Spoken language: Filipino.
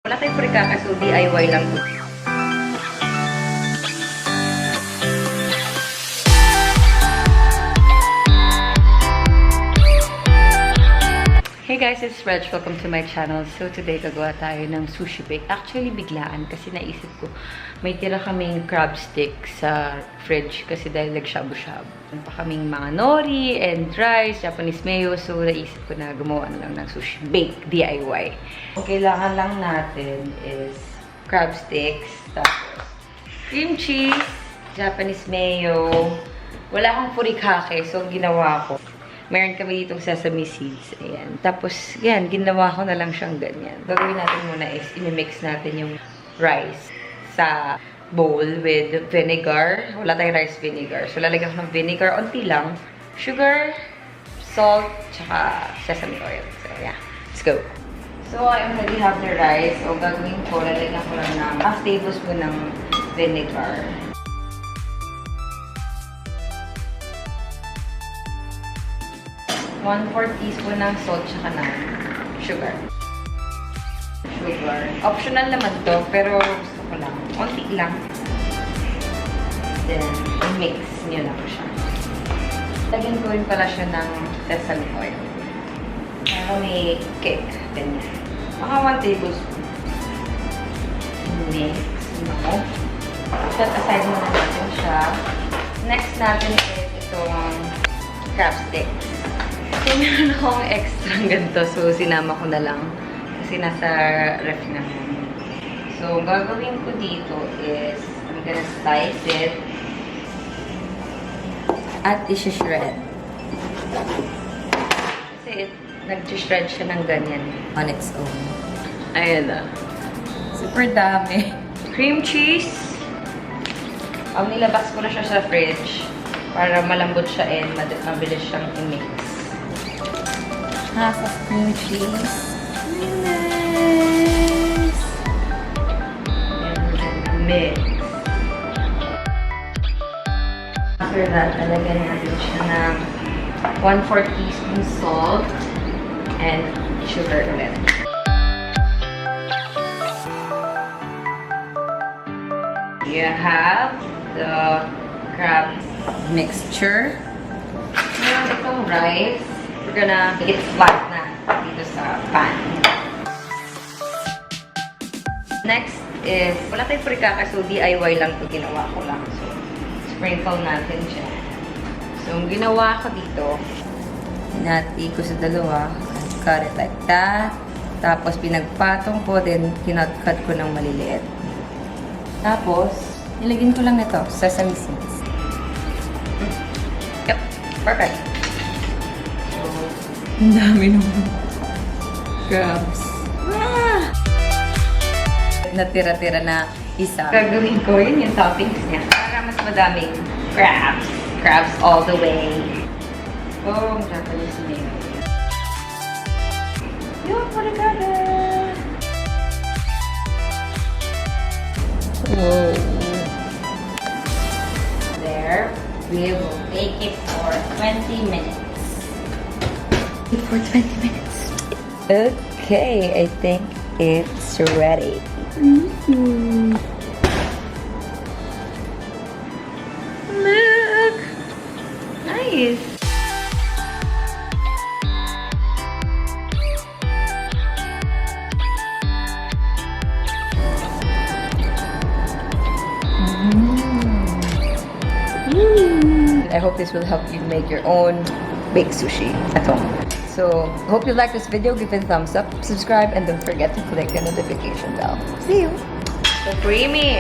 Wala tayong furikake, so DIY lang to. Hey guys, it's Reg. Welcome to my channel. So today, gagawa tayo ng sushi bake. Actually, biglaan kasi naisip ko may tira kaming crab stick sa fridge kasi dahil nag-shabu-shabu. Meron pa kaming mga nori and rice, Japanese mayo. So naisip ko na gumawa na lang ng sushi bake DIY. Ang kailangan lang natin is crab sticks, tapos cream cheese, Japanese mayo. Wala akong furikake, so ginawa ko. Meron kami ditong sesame seeds. Ayan. Tapos, yan, ginawa ko na lang siyang ganyan. Gagawin natin muna is, imimix natin yung rice sa bowl with vinegar. Wala tayong rice vinegar. So, lalagyan ko ng vinegar, onti lang. Sugar, salt, tsaka sesame oil. So, yeah. Let's go. So, I already have the rice. So, gagawin ko, lalagyan ko lang ng half tablespoon ng vinegar. 1/4 teaspoon ng salt tsaka ng sugar. Optional naman to, pero gusto ko lang. Konti lang. Then, mix nyo lang siya. Lagyan ko rin pala siya ng sesame oil. Para may cake. Ganyan. Mga 1 tablespoon. Mix. No. Set aside muna natin siya. Next natin is itong crab sticks. So, meron akong extra ganito. So, sinama ko na lang. Kasi nasa ref na. So, gagawin ko dito is, I'm gonna slice it. At isi-shred. Kasi nag-shred siya ng ganyan. On its own. Ayan na. Super dami. Cream cheese. Ang nilabas ko na siya sa fridge. Para malambot siya and mabilis siyang i-mix. Half of cream cheese. Nice! And mix. After that, lalagyan natin siya ng 1/4 teaspoon salt and sugar ulit. You have the crab mixture. Meron itong rice. We're gonna make it flat na dito sa pan. Next is, wala tayong furikake, so DIY lang ito. Ginawa ko lang. So, sprinkle natin siya. So, ang ginawa ko dito, hinati ko sa dalawa. Cut it like that. Tapos, pinagpatong ko, then kinat-cut ko ng maliliit. Tapos, nilagyan ko lang nito, sesame seeds. Yep, perfect. Ang dami naman. Crabs. Ah! Natira-tira na isa. Gagawin ko yun yung toppings niya. Para mas madaming crabs. Crabs all the way. Oh, ang Japanese mayo. Yun, furikake! Whoa. There. We will bake it for 20 minutes. For 20 minutes. Okay, I think it's ready. Look! Nice! I hope this will help you make your own baked sushi at home. So, hope you like this video. Give it a thumbs up, subscribe, and don't forget to click the notification bell. See you! So creamy!